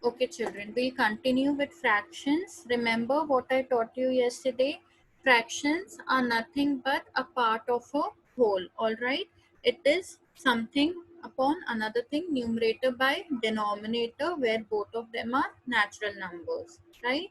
Okay, children, we'll continue with fractions. Remember what I taught you yesterday? Fractions are nothing but a part of a whole, alright? It is something upon another thing, numerator by denominator, where both of them are natural numbers, right?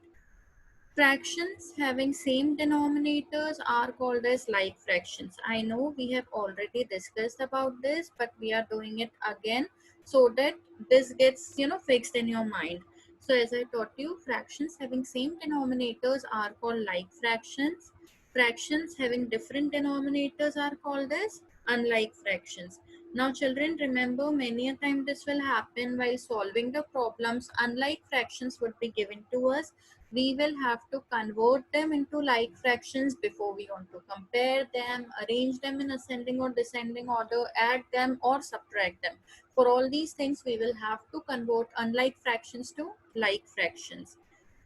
Fractions having same denominators are called as like fractions. I know we have already discussed about this, but we are doing it again so that this gets, fixed in your mind. So as I taught you, fractions having same denominators are called like fractions. Fractions having different denominators are called as unlike fractions. Now children, remember, many a time this will happen while solving the problems. Unlike fractions would be given to us, we will have to convert them into like fractions before we want to compare them, arrange them in ascending or descending order, add them or subtract them. For all these things, we will have to convert unlike fractions to like fractions.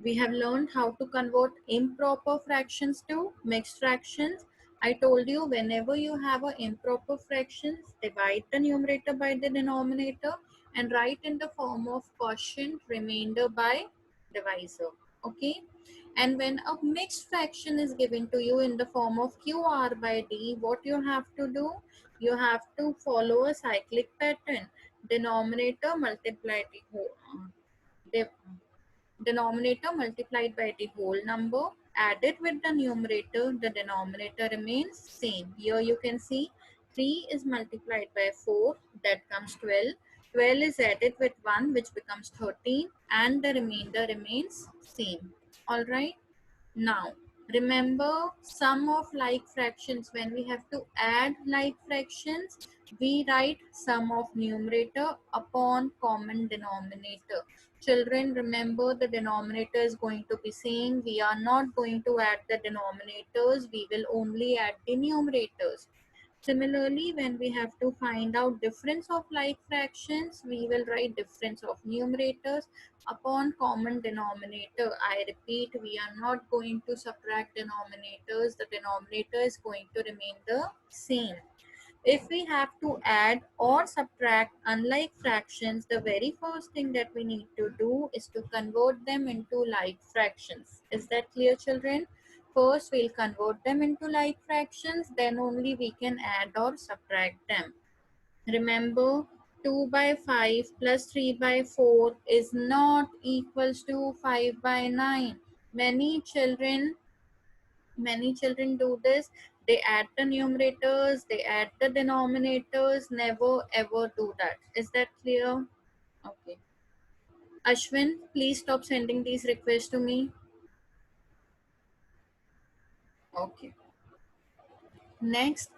We have learned how to convert improper fractions to mixed fractions. I told you, whenever you have an improper fractions, divide the numerator by the denominator and write in the form of quotient remainder by divisor. Okay, and when a mixed fraction is given to you in the form of QR by D, what you have to do? You have to follow a cyclic pattern. Denominator multiplied the whole denominator multiplied by the whole number, added with the numerator, the denominator remains same. Here you can see 3 is multiplied by 4, that comes 12. 12 is added with 1, which becomes 13, and the remainder remains same. Alright. Now, remember, sum of like fractions, when we have to add like fractions, we write sum of numerator upon common denominator. Children, remember, the denominator is going to be same. We are not going to add the denominators. We will only add the numerators. Similarly, when we have to find out difference of like fractions, we will write difference of numerators upon common denominator. I repeat, we are not going to subtract denominators. The denominator is going to remain the same. If we have to add or subtract unlike fractions, the very first thing that we need to do is to convert them into like fractions. Is that clear, children? First, we'll convert them into like fractions, then only we can add or subtract them. Remember, 2 by 5 plus 3 by 4 is not equals to 5 by 9. Many children do this. They add the numerators, they add the denominators, never ever do that. Is that clear? Okay. Ashwin, please stop sending these requests to me. Okay. Next,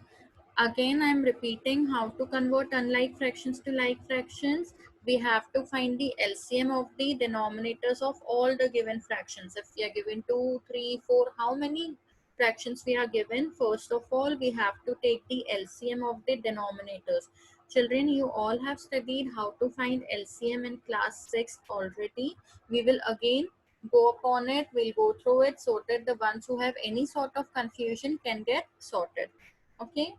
again I'm repeating how to convert unlike fractions to like fractions. We have to find the LCM of the denominators of all the given fractions. If we are given 2, 3, 4, how many fractions we are given? First of all, we have to take the LCM of the denominators. Children, you all have studied how to find LCM in class 6 already. We will again go upon it. We'll go through it so that the ones who have any sort of confusion can get sorted. Okay.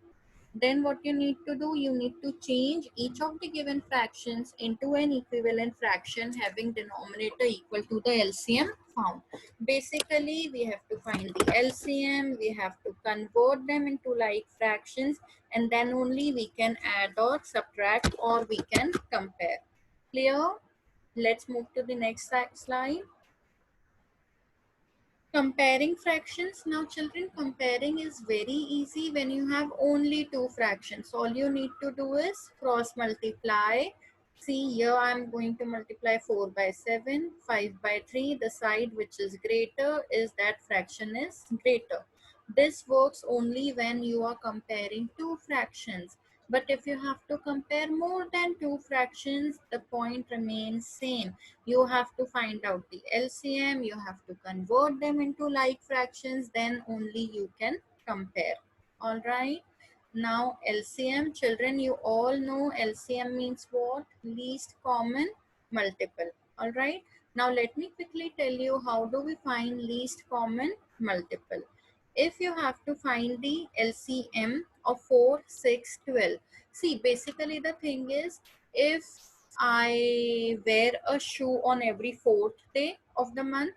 Then what you need to do, you need to change each of the given fractions into an equivalent fraction having denominator equal to the LCM found. Basically, we have to find the LCM, we have to convert them into like fractions, and then only we can add or subtract or we can compare. Clear? Let's move to the next slide. Comparing fractions. Now children, comparing is very easy when you have only two fractions. All you need to do is cross multiply. See, here I am going to multiply 4 by 7, 5 by 3. The side which is greater is that fraction is greater. This works only when you are comparing two fractions. But if you have to compare more than two fractions, the point remains same. You have to find out the LCM, you have to convert them into like fractions, then only you can compare. All right. Now LCM, children, you all know LCM means what? Least common multiple. All right. Now let me quickly tell you how do we find least common multiple. If you have to find the LCM of 4, 6, 12. See, basically the thing is, if I wear a shoe on every fourth day of the month,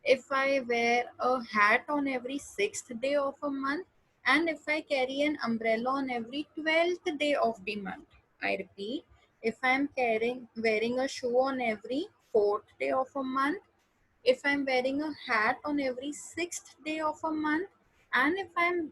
if I wear a hat on every sixth day of a month, and if I carry an umbrella on every 12th day of the month. I repeat, if I am wearing a shoe on every fourth day of a month, if I'm wearing a hat on every sixth day of a month, and if I'm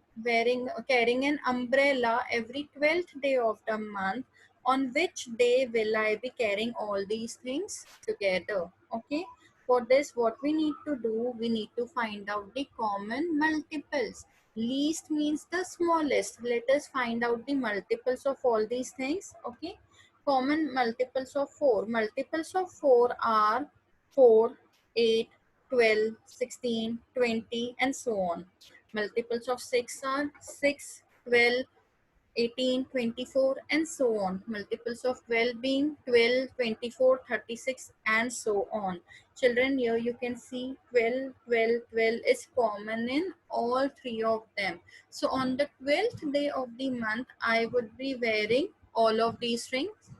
carrying an umbrella every 12th day of the month, on which day will I be carrying all these things together? Okay. For this, what we need to do, we need to find out the common multiples. Least means the smallest. Let us find out the multiples of all these things. Okay. Common multiples of 4. Multiples of 4 are 4, 8, 12, 16, 20, and so on. Multiples of 6 are 6, 12, 18, 24, and so on. Multiples of 12 being 12, 24, 36, and so on. Children, here you can see 12, 12, 12 is common in all three of them. So on the 12th day of the month, I would be wearing all of these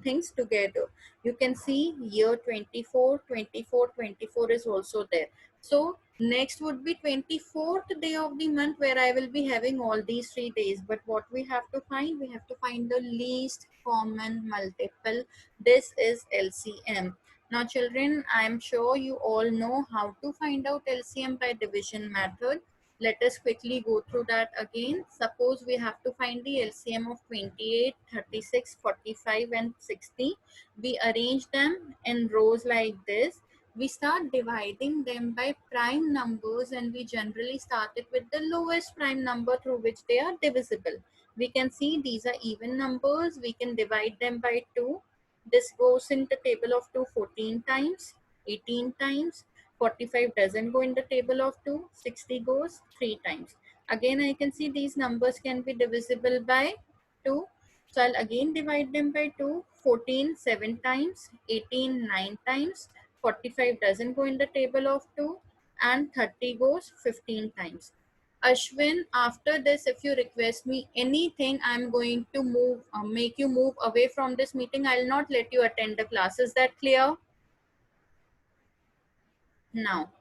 things together. You can see year 24, 24, 24 is also there. So next would be 24th day of the month, where I will be having all these 3 days. But what we have to find? We have to find the least common multiple. This is LCM. Now children, I am sure you all know how to find out LCM by division method. Let us quickly go through that again. Suppose we have to find the LCM of 28, 36, 45, and 60. We arrange them in rows like this. We start dividing them by prime numbers, and we generally start it with the lowest prime number through which they are divisible. We can see these are even numbers. We can divide them by 2. This goes in the table of 2 14 times, 18 times. 45 doesn't go in the table of 2. 60 goes 3 times. Again, I can see these numbers can be divisible by 2. So I'll again divide them by 2. 14 7 times, 18 9 times, 45 doesn't go in the table of 2, and 30 goes 15 times. Ashwin, after this, if you request me anything, I'm going to make you move away from this meeting. I'll not let you attend the class. Is that clear? Now,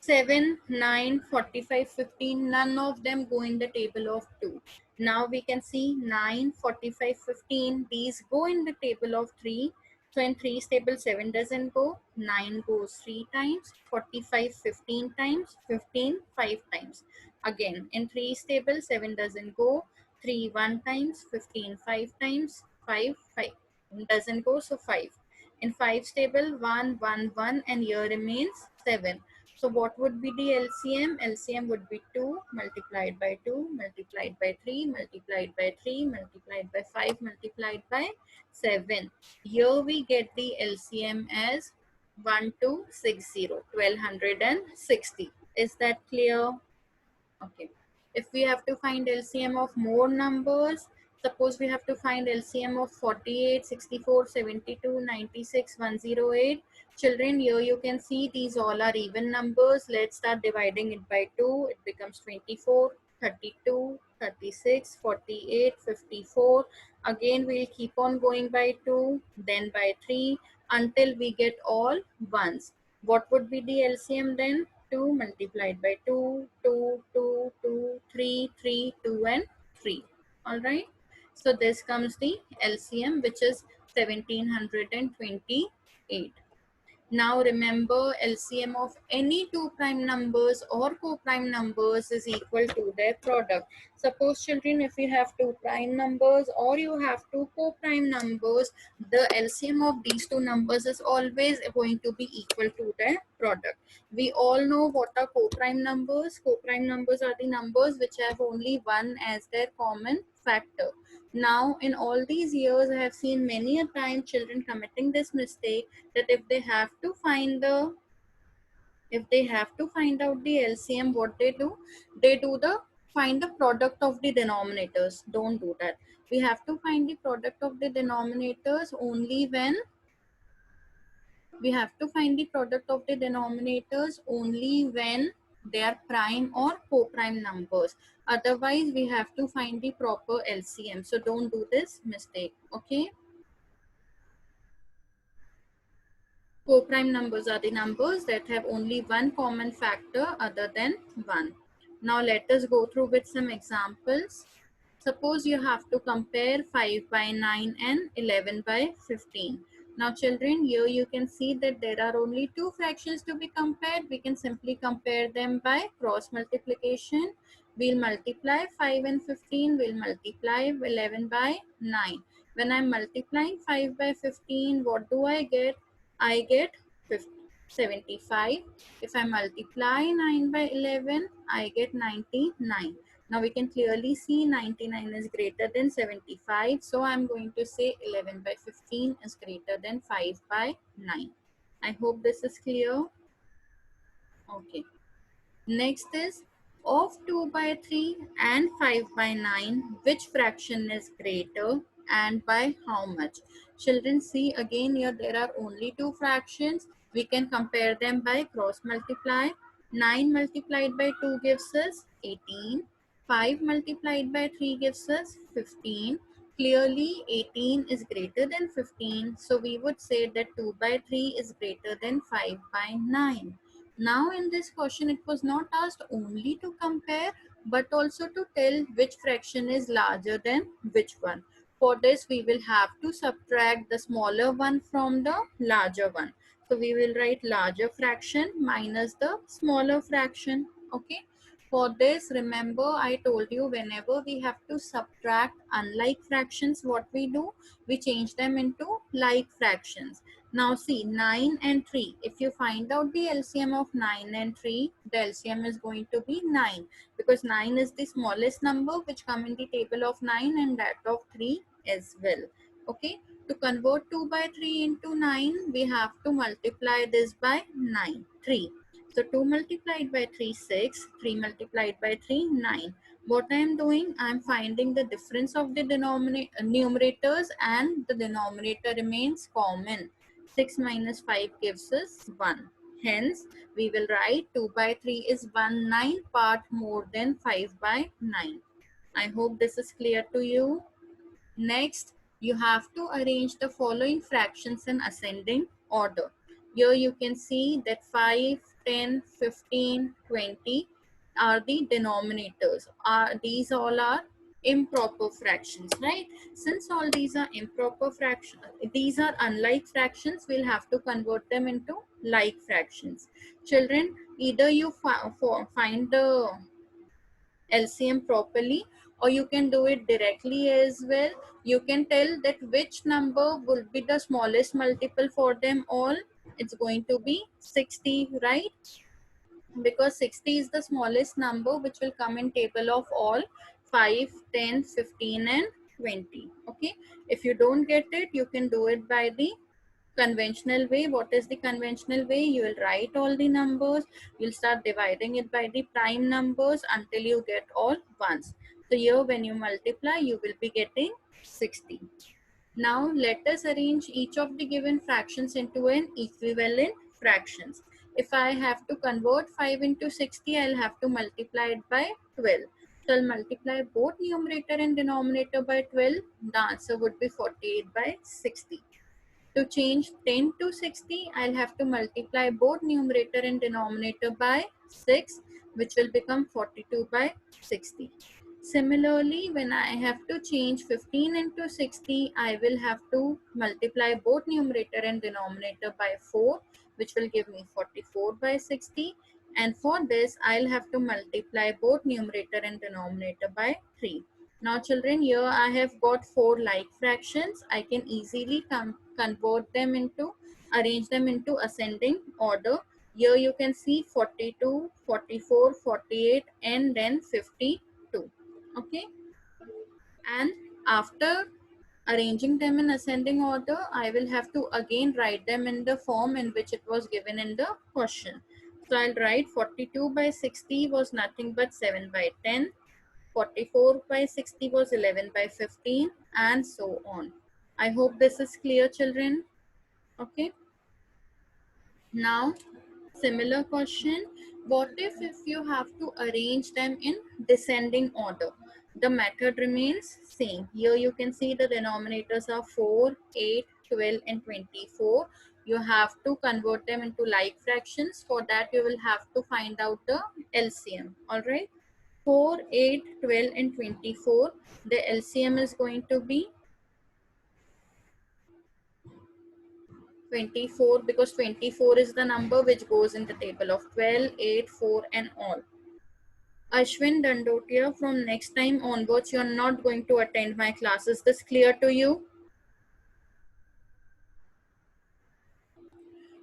7, 9, 45, 15, none of them go in the table of 2. Now we can see 9, 45, 15, these go in the table of 3. So in 3's table, 7 doesn't go, 9 goes 3 times, 45, 15 times, 15, 5 times. Again, in 3's table, 7 doesn't go, 3 1 times, 15 5 times, 5 5 doesn't go, so 5. In 5's table, 1, 1, 1, and here remains 7. So what would be the LCM? LCM would be 2 multiplied by 2 multiplied by 3 multiplied by 3 multiplied by 5 multiplied by 7. Here we get the LCM as 1260, 1260. Is that clear? Okay. If we have to find LCM of more numbers, suppose we have to find LCM of 48, 64, 72, 96, 108. Children, here you can see these all are even numbers. Let's start dividing it by 2. It becomes 24, 32, 36, 48, 54. Again, we'll keep on going by 2, then by 3, until we get all ones. What would be the LCM then? 2 multiplied by 2, 2, 2, 2, 3, 3, 2, and 3. All right. So this comes the LCM, which is 1728. Now remember, LCM of any two prime numbers or co-prime numbers is equal to their product. Suppose children, if you have two prime numbers or you have two co-prime numbers, the LCM of these two numbers is always going to be equal to their product. We all know what are co-prime numbers. Co-prime numbers are the numbers which have only one as their common factor. Now, in all these years, I have seen many a time children committing this mistake, that if they have to find out the LCM, what they do the find the product of the denominators. Don't do that. We have to find the product of the denominators only when they are prime or co-prime numbers. Otherwise, we have to find the proper LCM. So don't do this mistake. Okay. Co-prime numbers are the numbers that have only one common factor other than 1. Now let us go through with some examples. Suppose you have to compare 5 by 9 and 11 by 15. Now children, here you can see that there are only two fractions to be compared. We can simply compare them by cross multiplication. We'll multiply 5 and 15. We'll multiply 11 by 9. When I'm multiplying 5 by 15, what do I get? I get 75. If I multiply 9 by 11, I get 99. Now we can clearly see 99 is greater than 75. So I'm going to say 11 by 15 is greater than 5 by 9. I hope this is clear. Okay. Next is of 2 by 3 and 5 by 9, which fraction is greater and by how much? Children, see again here there are only two fractions. We can compare them by cross multiply. 9 multiplied by 2 gives us 18. 5 multiplied by 3 gives us 15. Clearly 18 is greater than 15. So we would say that 2 by 3 is greater than 5 by 9. Now in this question, it was not asked only to compare, but also to tell which fraction is larger than which one. For this, we will have to subtract the smaller one from the larger one. So we will write larger fraction minus the smaller fraction. Okay. For this, remember I told you whenever we have to subtract unlike fractions, what we do? We change them into like fractions. Now see 9 and 3. If you find out the LCM of 9 and 3, the LCM is going to be 9 because 9 is the smallest number which come in the table of 9 and that of 3 as well. Okay. To convert 2 by 3 into 9, we have to multiply this by 9, 3. So 2 multiplied by 3, 6. 3 multiplied by 3, 9. What I am doing, I am finding the difference of the numerators and the denominator remains common. 6 minus 5 gives us 1. Hence, we will write 2 by 3 is 1/9 part more than 5 by 9. I hope this is clear to you. Next, you have to arrange the following fractions in ascending order. Here you can see that 5, 10, 15, 20 are the denominators. These all are improper fractions, right? Since all these are improper fractions, these are unlike fractions, we'll have to convert them into like fractions. Children, either you find the LCM properly or you can do it directly as well. You can tell that which number will be the smallest multiple for them all. It's going to be 60, right? Because 60 is the smallest number which will come in table of all 5, 10, 15 and 20. Okay. If you don't get it, you can do it by the conventional way. What is the conventional way? You will write all the numbers. You'll start dividing it by the prime numbers until you get all ones. So here when you multiply, you will be getting 60. Now let us arrange each of the given fractions into an equivalent fractions. If I have to convert 5 into 60, I'll have to multiply it by 12. So I'll multiply both numerator and denominator by 12. The answer would be 48 by 60. To change 10 to 60, I'll have to multiply both numerator and denominator by 6, which will become 42 by 60. Similarly, when I have to change 15 into 60, I will have to multiply both numerator and denominator by 4, which will give me 44 by 60. And for this, I'll have to multiply both numerator and denominator by 3. Now children, here I have got 4 like fractions. I can easily convert them into, arrange them into ascending order. Here you can see 42, 44, 48 and then 52. Okay. And after arranging them in ascending order, I will have to again write them in the form in which it was given in the question. So I'll write 42 by 60 was nothing but 7 by 10. 44 by 60 was 11 by 15 and so on. I hope this is clear, children. Okay. Now, similar question. What if you have to arrange them in descending order? The method remains same. Here you can see the denominators are 4, 8, 12 and 24. You have to convert them into like fractions. For that, you will have to find out the LCM. All right. 4, 8, 12 and 24. The LCM is going to be 24 because 24 is the number which goes in the table of 12, 8, 4 and all. Ashwin Dandotia, from next time onwards, you are not going to attend my class. Is this clear to you?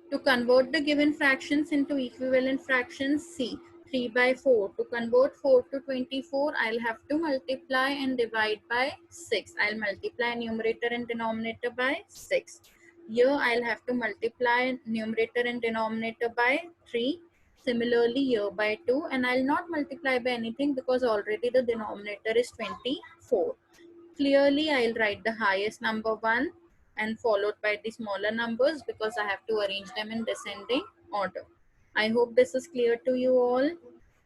To convert the given fractions into equivalent fractions, see 3 by 4. To convert 4 to 24, I'll have to multiply and divide by 6. I'll multiply numerator and denominator by 6. Here I'll have to multiply numerator and denominator by 3. Similarly here by 2, and I'll not multiply by anything because already the denominator is 24. Clearly, I'll write the highest number 1 and followed by the smaller numbers because I have to arrange them in descending order. I hope this is clear to you all.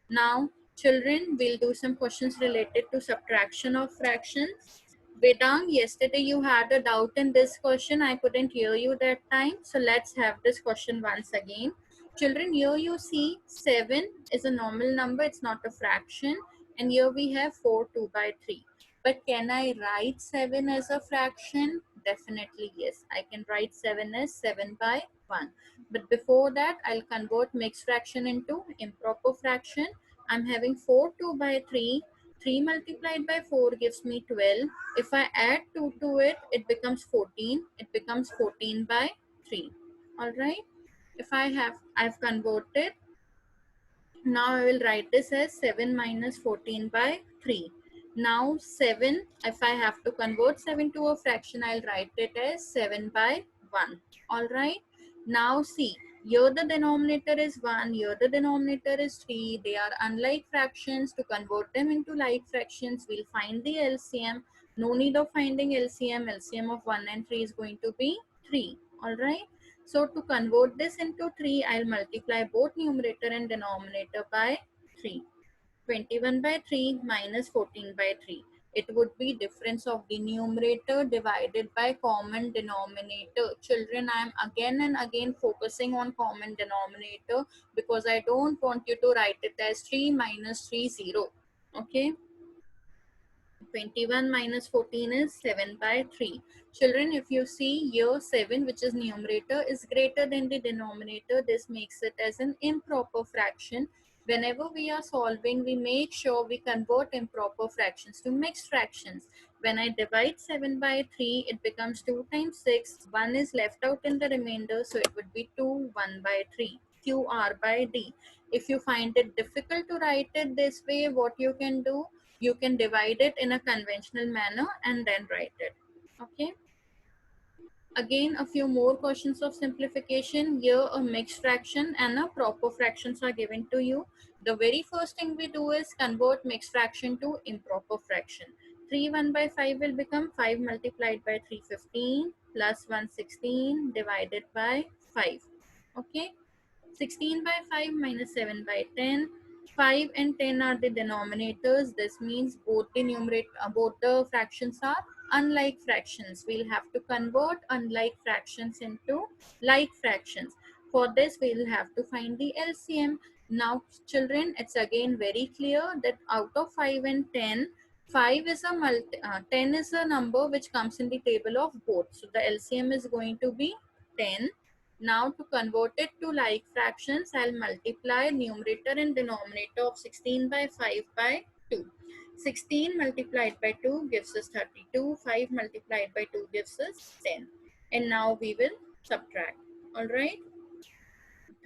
Now, children, we'll do some questions related to subtraction of fractions. Vedang, yesterday you had a doubt in this question. I couldn't hear you that time. So let's have this question once again. Children, here you see 7 is a normal number. It's not a fraction. And here we have 4, 2 by 3. But can I write 7 as a fraction? Definitely yes. I can write 7 as 7 by 1. But before that, I'll convert mixed fraction into improper fraction. I'm having 4, 2 by 3. 3 multiplied by 4 gives me 12. If I add 2 to it, it becomes 14. It becomes 14 by 3. Alright. If I've converted, now I will write this as 7 minus 14 by 3. Now 7, if I have to convert 7 to a fraction, I'll write it as 7 by 1. Alright. Now see, here the denominator is 1, here the denominator is 3. They are unlike fractions. To convert them into like fractions, we'll find the LCM. No need of finding LCM. LCM of 1 and 3 is going to be 3. Alright. So to convert this into 3, I'll multiply both numerator and denominator by 3. 21 by 3 minus 14 by 3. It would be difference of the numerator divided by common denominator. Children, I am again and again focusing on common denominator because I don't want you to write it as 3 minus 3, 0. Okay. 21 minus 14 is 7 by 3. Children, if you see here 7, which is numerator, is greater than the denominator, this makes it as an improper fraction. Whenever we are solving, we make sure we convert improper fractions to mixed fractions. When I divide 7 by 3, it becomes 2 times 6. 1 is left out in the remainder, so it would be 2, 1 by 3. QR by D. If you find it difficult to write it this way, what you can do? You can divide it in a conventional manner and then write it. Okay. Again, a few more questions of simplification. Here a mixed fraction and a proper fractions are given to you. The very first thing we do is convert mixed fraction to improper fraction. 3 1 by 5 will become 5 multiplied by 3 15 plus 1 16 divided by 5. Okay. 16 by 5 minus 7 by 10. 5 and 10 are the denominators. This means both the both the fractions are unlike fractions. We'll have to convert unlike fractions into like fractions. For this, we'll have to find the LCM. Now, children, it's again very clear that out of 5 and 10, 5 is a 10 is a number which comes in the table of both. So the LCM is going to be 10. Now to convert it to like fractions, I'll multiply numerator and denominator of 16 by 5 by 2. 16 multiplied by 2 gives us 32. 5 multiplied by 2 gives us 10. And now we will subtract. Alright.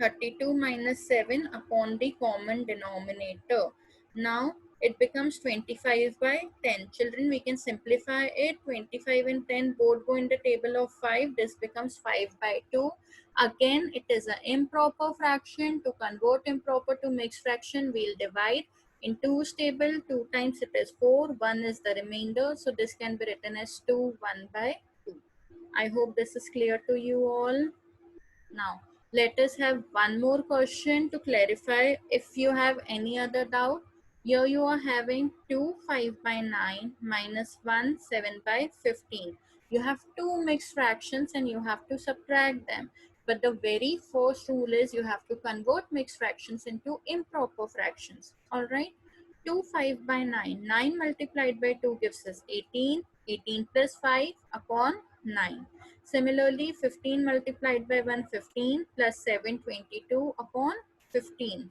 32 minus 7 upon the common denominator. Now it becomes 25 by 10. Children, we can simplify it. 25 and 10 both go in the table of 5. This becomes 5 by 2. Again, it is an improper fraction. To convert improper to mixed fraction, we'll divide. In 2's table, 2 times it is 4. 1 is the remainder. So this can be written as 2, 1 by 2. I hope this is clear to you all. Now, let us have one more question to clarify. If you have any other doubt, here you are having 2 5 by 9 minus 1 7 by 15. You have two mixed fractions and you have to subtract them. But the very first rule is you have to convert mixed fractions into improper fractions. All right. 2 5 by 9. 9 multiplied by 2 gives us 18. 18 plus 5 upon 9. Similarly, 15 multiplied by 1, 15 plus 7, 22 upon 15.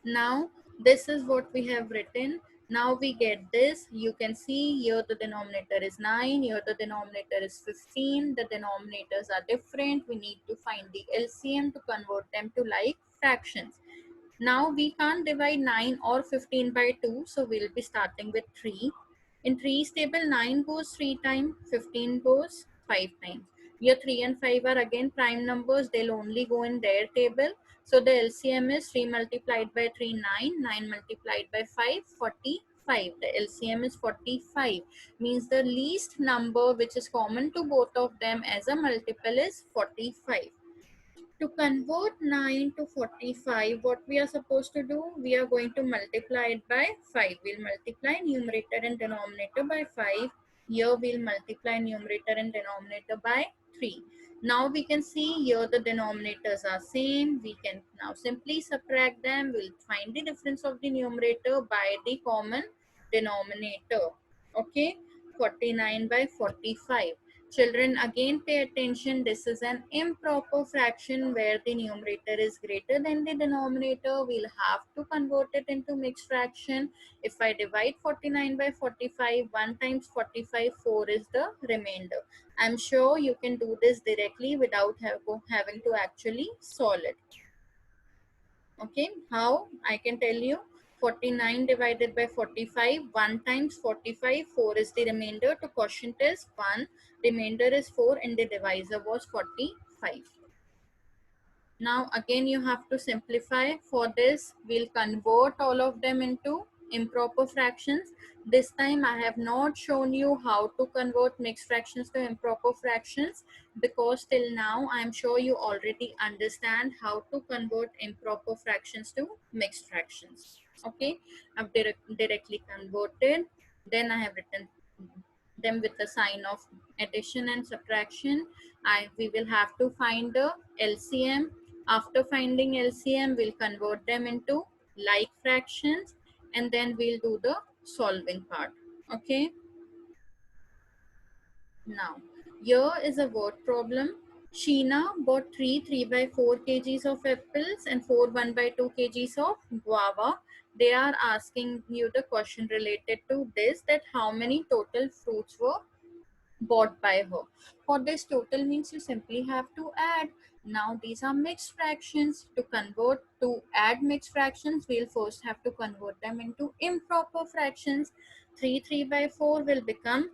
Now this is what we have written. Now we get this. You can see here the denominator is 9, here the denominator is 15. The denominators are different. We need to find the LCM to convert them to like fractions. Now we can't divide 9 or 15 by 2, so we'll be starting with 3. In 3's table, 9 goes 3 times, 15 goes 5 times. Here 3 and 5 are again prime numbers, they'll only go in their table. So the LCM is 3 multiplied by 3, 9, 9 multiplied by 5, 45. The LCM is 45, means the least number which is common to both of them as a multiple is 45. To convert 9 to 45, what we are supposed to do? We are going to multiply it by 5. We'll multiply numerator and denominator by 5. Here we'll multiply numerator and denominator by 3. Now we can see here the denominators are same. We can now simply subtract them. We'll find the difference of the numerator by the common denominator. Okay, 49 by 45. Children, again pay attention. This is an improper fraction where the numerator is greater than the denominator. We'll have to convert it into mixed fraction. If I divide 49 by 45, 1 times 45, 4 is the remainder. I'm sure you can do this directly without having to actually solve it. Okay, how? I can tell you. 49 divided by 45, 1 times 45, 4 is the remainder. To quotient is 1, remainder is 4 and the divisor was 45. Now again you have to simplify. For this we'll convert all of them into improper fractions. This time I have not shown you how to convert mixed fractions to improper fractions, because till now I am sure you already understand how to convert improper fractions to mixed fractions. Okay, I've directly converted. Then I have written them with the sign of addition and subtraction. We will have to find the LCM. After finding LCM, we'll convert them into like fractions and then we'll do the solving part. Okay. Now, here is a word problem. Sheena bought 3 by 4 kgs of apples and 4 1 by 2 kgs of guava. They are asking you the question related to this, that how many total fruits were bought by her. For this total means you simply have to add. Now these are mixed fractions. To add mixed fractions, we'll first have to convert them into improper fractions. 3 by 4 will become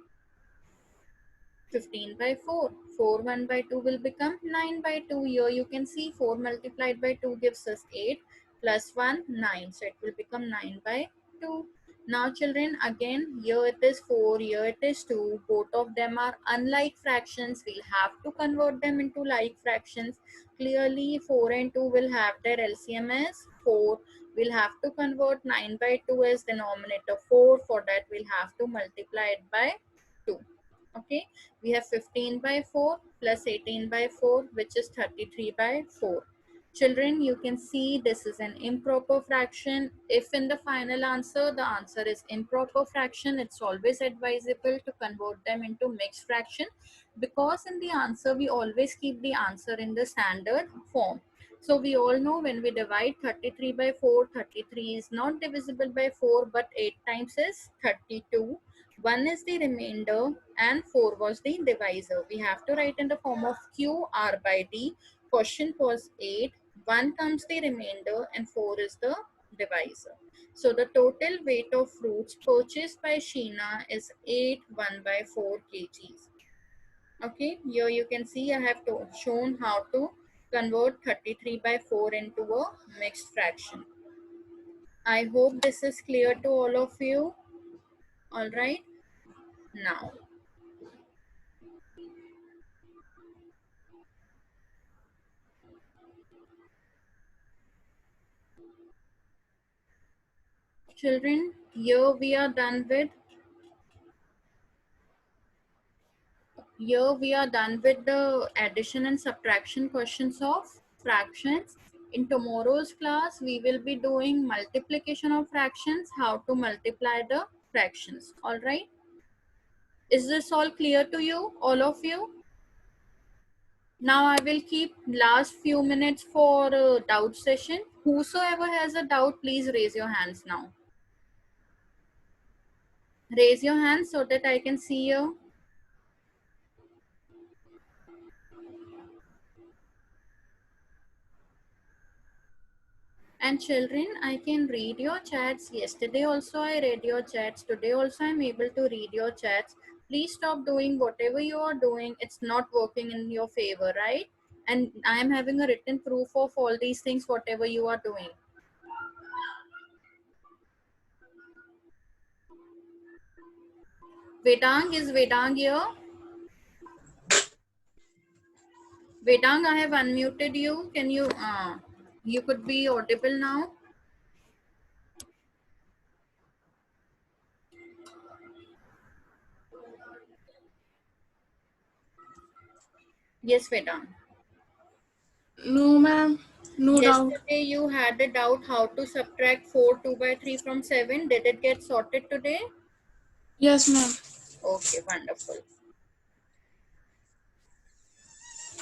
15 by 4. 4 1 by 2 will become 9 by 2. Here you can see 4 multiplied by 2 gives us 8 plus 1 9. So it will become 9 by 2. Now children, again here it is 4, here it is 2. Both of them are unlike fractions. We'll have to convert them into like fractions. Clearly 4 and 2 will have their LCM as 4. We'll have to convert 9 by 2 as denominator 4. For that we'll have to multiply it by 2. Okay, we have 15 by 4 plus 18 by 4, which is 33 by 4. Children, you can see this is an improper fraction. If in the final answer, the answer is improper fraction, it's always advisable to convert them into mixed fraction, because in the answer, we always keep the answer in the standard form. So we all know when we divide 33 by 4, 33 is not divisible by 4, but 8 times is 32. 1 is the remainder and 4 was the divisor. We have to write in the form of Q R by D. Quotient was 8. 1 comes the remainder and 4 is the divisor. So the total weight of fruits purchased by Sheena is 8 1 by 4 kgs. Okay, here you can see I have shown how to convert 33 by 4 into a mixed fraction. I hope this is clear to all of you. All right. Now, children, here we are done with Here we are done with the addition and subtraction questions of fractions. In tomorrow's class, we will be doing multiplication of fractions, how to multiply the fractions. All right. Is this all clear to you, all of you? Now I will keep last few minutes for doubt session. Whosoever has a doubt, please raise your hands now. Raise your hands so that I can see you. And children, I can read your chats. Yesterday also I read your chats. Today also I'm able to read your chats. Please stop doing whatever you are doing. It's not working in your favor, right? And I am having a written proof of all these things, whatever you are doing. Vedang, is Vedang here? Vedang, I have unmuted you. Can you, you could be audible now? Yes, Vedang. No, ma'am. No doubt. Yesterday you had a doubt how to subtract 4 2 by 3 from 7. Did it get sorted today? Yes, ma'am. Okay, wonderful.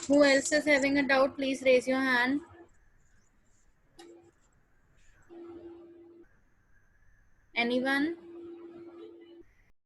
Who else is having a doubt? Please raise your hand. Anyone?